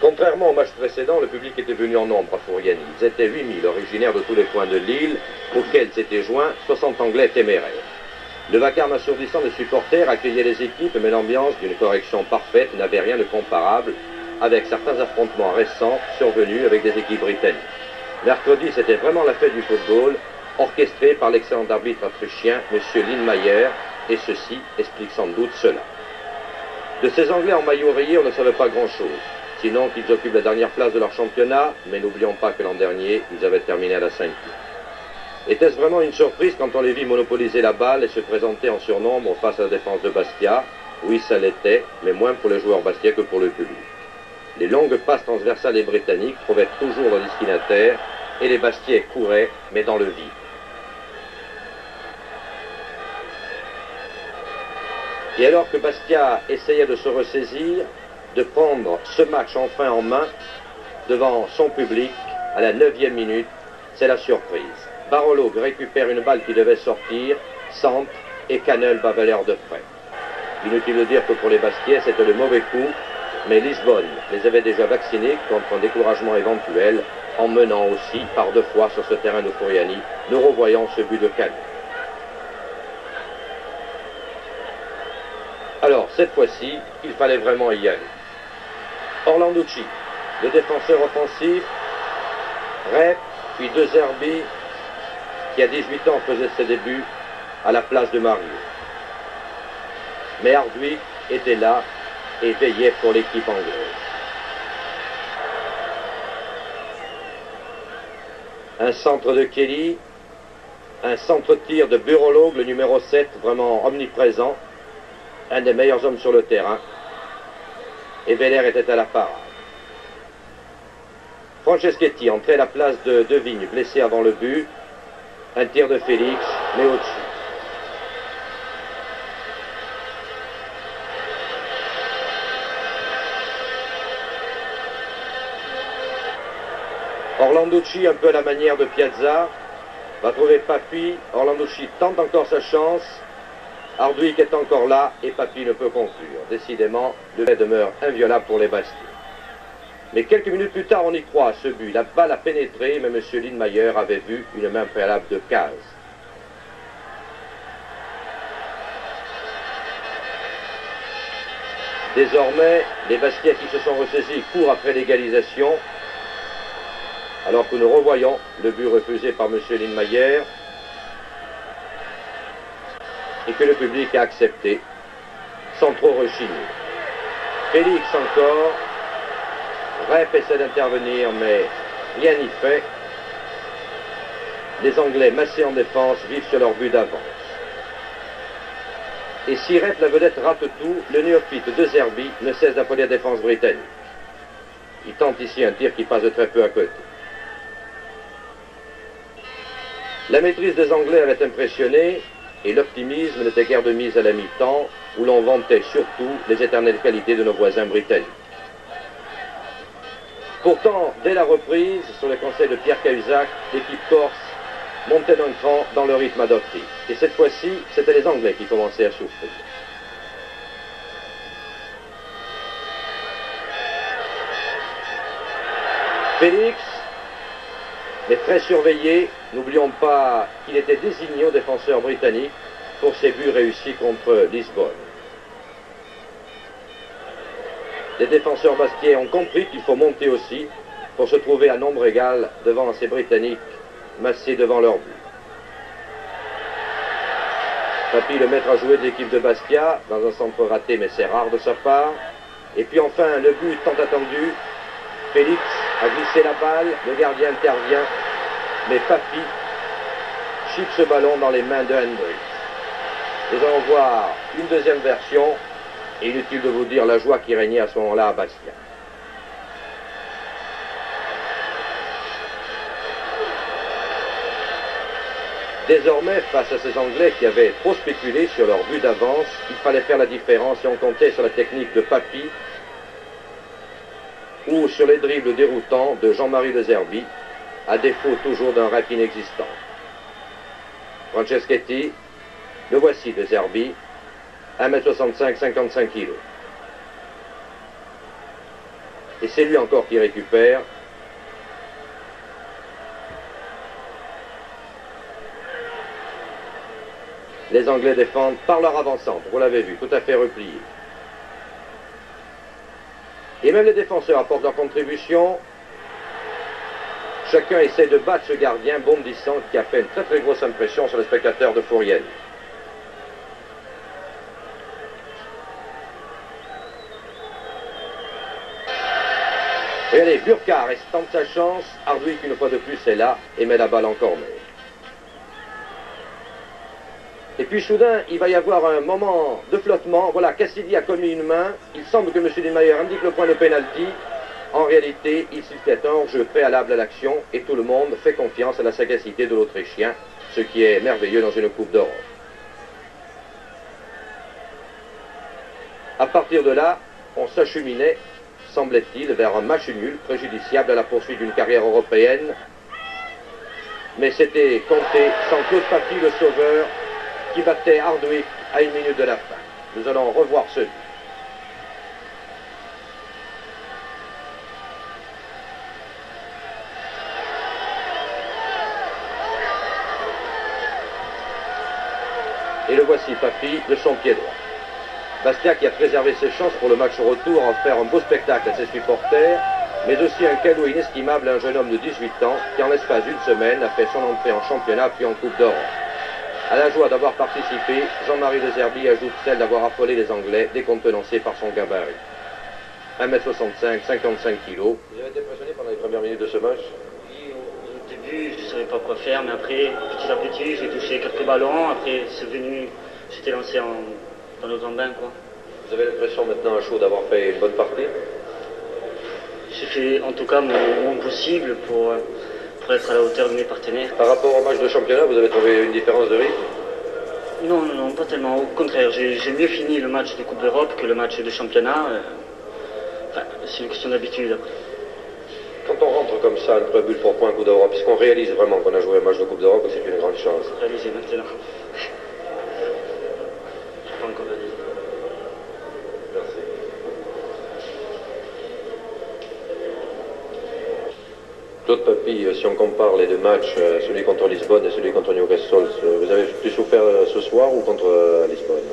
Contrairement au match précédent, le public était venu en nombre à Fouriani. Ils étaient 8000, originaires de tous les coins de l'île, auxquels s'étaient joints 60 Anglais téméraires. Le vacarme assourdissant des supporters accueillait les équipes, mais l'ambiance d'une correction parfaite n'avait rien de comparable avec certains affrontements récents survenus avec des équipes britanniques. Mercredi, c'était vraiment la fête du football, orchestrée par l'excellent arbitre autrichien, M. Lindmayer, et ceci explique sans doute cela. De ces Anglais en maillot rayé, on ne savait pas grand-chose, sinon qu'ils occupent la dernière place de leur championnat, mais n'oublions pas que l'an dernier, ils avaient terminé à la 5e. Était-ce vraiment une surprise quand on les vit monopoliser la balle et se présenter en surnombre face à la défense de Bastia? Oui, ça l'était, mais moins pour les joueurs bastia que pour le public. Les longues passes transversales des Britanniques trouvaient toujours leur destinataire et les Bastiais couraient, mais dans le vide. Et alors que Bastia essayait de se ressaisir, de prendre ce match enfin en main, devant son public, à la 9e minute, c'est la surprise. Barolo récupère une balle qui devait sortir, centre, et Canel bat Valère de près. Inutile de dire que pour les Bastiais, c'était le mauvais coup, mais Lisbonne les avait déjà vaccinés contre un découragement éventuel, en menant aussi par 2 fois sur ce terrain de Fouriani, nous revoyons ce but de Canel. Alors, cette fois-ci, il fallait vraiment y aller. Orlanducci, le défenseur offensif, Rep, puis De Zerbi, qui à 18 ans faisait ses débuts à la place de Mario. Mais Hardwick était là et veillait pour l'équipe anglaise. Un centre de Kelly, un centre-tir de Burologue, le numéro 7, vraiment omniprésent, un des meilleurs hommes sur le terrain. Et Veller était à la parade. Franceschetti entrait à la place de De Vigne, blessé avant le but. Un tir de Félix, mais au-dessus. Orlanducci, un peu à la manière de Piazza, va trouver Papi. Orlanducci tente encore sa chance. Hardwick est encore là et Papi ne peut conclure. Décidément, le fait demeure inviolable pour les Bastiais. Mais quelques minutes plus tard, on y croit à ce but. La balle a pénétré, mais M. Lindmayer avait vu une main préalable de Caz. Désormais, les Bastiais qui se sont ressaisis courent après l'égalisation, alors que nous revoyons le but refusé par M. Lindmayer et que le public a accepté sans trop rechigner. Félix encore. Rep essaie d'intervenir, mais rien n'y fait. Les Anglais, massés en défense, vivent sur leur but d'avance. Et si Rep, la vedette, rate tout, le néophyte De Zerbi ne cesse d'affoler la défense britannique. Il tente ici un tir qui passe de très peu à côté. La maîtrise des Anglais avait impressionné, et l'optimisme n'était guère de mise à la mi-temps, où l'on vantait surtout les éternelles qualités de nos voisins britanniques. Pourtant, dès la reprise, sur les conseils de Pierre Cahuzac, l'équipe corse montait d'un cran dans le rythme adopté. Et cette fois-ci, c'était les Anglais qui commençaient à souffrir. Félix, mais très surveillé, n'oublions pas qu'il était désigné aux défenseurs britanniques pour ses buts réussis contre Lisbonne. Les défenseurs bastiais ont compris qu'il faut monter aussi pour se trouver à nombre égal devant ces Britanniques massés devant leur but. Papi, le maître à jouer de l'équipe de Bastia, dans un centre raté, mais c'est rare de sa part. Et puis enfin, le but tant attendu. Félix a glissé la balle, le gardien intervient, mais Papi chipe ce ballon dans les mains de Hendricks. Nous allons voir une deuxième version. Et inutile de vous dire la joie qui régnait à ce moment-là à Bastia. Désormais, face à ces Anglais qui avaient trop spéculé sur leur but d'avance, il fallait faire la différence et on comptait sur la technique de Papi ou sur les dribbles déroutants de Jean-Marie De Zerbi, à défaut toujours d'un Rep inexistant. Franceschetti, le voici De Zerbi, 1m65, 55 kg. Et c'est lui encore qui récupère. Les Anglais défendent par leur avant-centre, vous l'avez vu, tout à fait replié. Et même les défenseurs apportent leur contribution. Chacun essaie de battre ce gardien bondissant qui a fait une très très grosse impression sur les spectateurs de Fouriani. Regardez, Burkhardt tente sa chance. Hardwick, une fois de plus, est là et met la balle en corner. Et puis soudain, il va y avoir un moment de flottement. Voilà, Cassidy a commis une main. Il semble que M. Niemeyer indique le point de pénalty. En réalité, il s'y un hors-jeu préalable à l'action et tout le monde fait confiance à la sagacité de l'Autrichien, ce qui est merveilleux dans une Coupe d'Europe. À partir de là, on s'acheminait, semblait-il, vers un match nul préjudiciable à la poursuite d'une carrière européenne. Mais c'était compté sans Claude Papy, le sauveur, qui battait Hardwick à 1 minute de la fin. Nous allons revoir ce but. Et le voici, Papy, de son pied droit. Bastia qui a préservé ses chances pour le match retour, a offert un beau spectacle à ses supporters, mais aussi un cadeau inestimable à un jeune homme de 18 ans qui, en l'espace d'une semaine, a fait son entrée en championnat puis en Coupe d'Europe. À la joie d'avoir participé, Jean-Marie de Zerbi ajoute celle d'avoir affolé les Anglais, décontenancés par son gabarit. 1m65, 55 kg. Vous avez été impressionné pendant les premières minutes de ce match? Oui, au début, je ne savais pas quoi faire, mais après, petit à petit, j'ai touché quelques ballons. Après, c'est venu, j'étais lancé dans le grand bain, quoi. Vous avez l'impression maintenant à chaud d'avoir fait une bonne partie? J'ai fait en tout cas mon possible pour être à la hauteur de mes partenaires. Par rapport au match de championnat, vous avez trouvé une différence de rythme? Non, pas tellement. Au contraire, j'ai mieux fini le match de Coupe d'Europe que le match de championnat. Enfin, c'est une question d'habitude après. Quand on rentre comme ça, un but pour point, Coupe d'Europe, est-ce qu'on réalise vraiment qu'on a joué un match de Coupe d'Europe ou c'est une grande chance? Réalisé maintenant. Je pas encore réalisé. Merci. Claude Papy, si on compare les deux matchs, celui contre Lisbonne et celui contre Newcastle, vous avez plus souffert ce soir ou contre Lisbonne?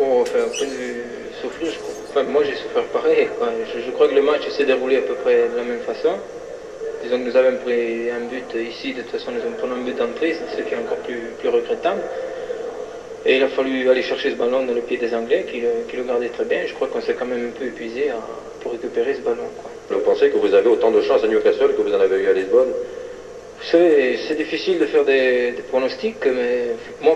Oh, enfin, point de vue souffrir, enfin, moi j'ai souffert pareil, quoi. Je crois que le match s'est déroulé à peu près de la même façon. Disons que nous avons pris un but ici, de toute façon nous avons pris un but d'entrée, c'est ce qui est encore plus regrettable. Et il a fallu aller chercher ce ballon dans le pied des Anglais qui le gardaient très bien. Je crois qu'on s'est quand même un peu épuisé pour récupérer ce ballon, quoi. Vous pensez que vous avez autant de chance à Newcastle que vous en avez eu à Lisbonne? Vous savez, c'est difficile de faire des pronostics, mais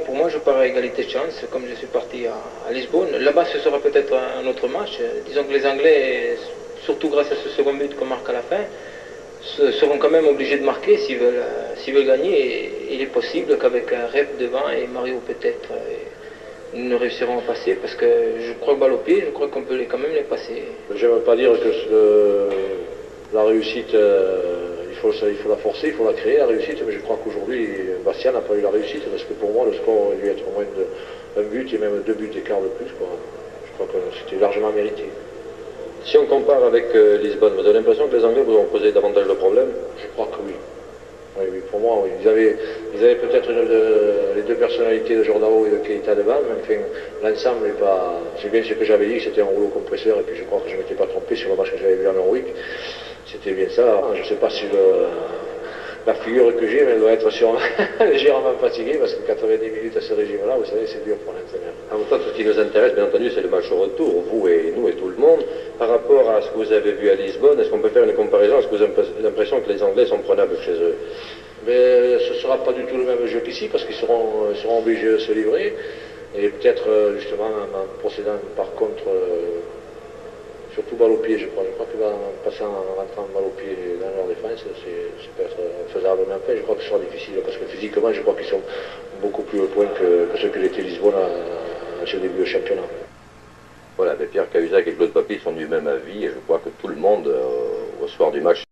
pour moi, je pars à égalité de chance, comme je suis parti à Lisbonne. Là-bas, ce sera peut-être un autre match. Disons que les Anglais, surtout grâce à ce second but qu'on marque à la fin, seront quand même obligés de marquer s'ils veulent gagner. Et il est possible qu'avec un Rep devant et Mario peut-être, nous ne réussirons à passer, parce que je crois que balle au pied, je crois qu'on peut quand même les passer. Je ne veux pas dire que la réussite, il faut la forcer, il faut la créer, la réussite, mais je crois qu'aujourd'hui, Bastien n'a pas eu la réussite, parce que pour moi, le score aurait dû être au moins d'un but et même 2 buts d'écart de plus, quoi. Je crois que c'était largement mérité. Si on compare avec Lisbonne, vous avez l'impression que les Anglais vous ont posé davantage de problèmes? Je crois que oui. Oui, pour moi, oui. Ils avaient peut-être les deux personnalités de Jordao et de Keita devant, mais enfin, l'ensemble n'est pas... C'est bien ce que j'avais dit, c'était un rouleau compresseur, et puis je crois que je ne m'étais pas trompé sur le match que j'avais vu à Norwich. C'était bien ça. Je ne sais pas si la figure que j'ai, mais elle doit être légèrement fatiguée, parce que 90 minutes à ce régime-là, vous savez, c'est dur pour l'entraîneur. En même temps, tout ce qui nous intéresse, bien entendu, c'est le match au retour, vous et nous et tout le monde. Par rapport à ce que vous avez vu à Lisbonne, est-ce qu'on peut faire une comparaison? Est-ce que vous avez l'impression que les Anglais sont prenables chez eux? Mais ce ne sera pas du tout le même jeu qu'ici, parce qu'ils seront obligés de se livrer. Et peut-être, justement, en procédant par contre, surtout balle au pied, je crois. Je crois qu'en passant, en rentrant balle au pied dans leur défense, ça peut être faisable. Mais après, je crois que ce sera difficile, parce que physiquement, je crois qu'ils sont beaucoup plus au point que ceux que j'étais Lisbonne à ce début du championnat. Voilà, mais Pierre Cahuzac et Claude Papy sont du même avis, et je crois que tout le monde, au soir du match,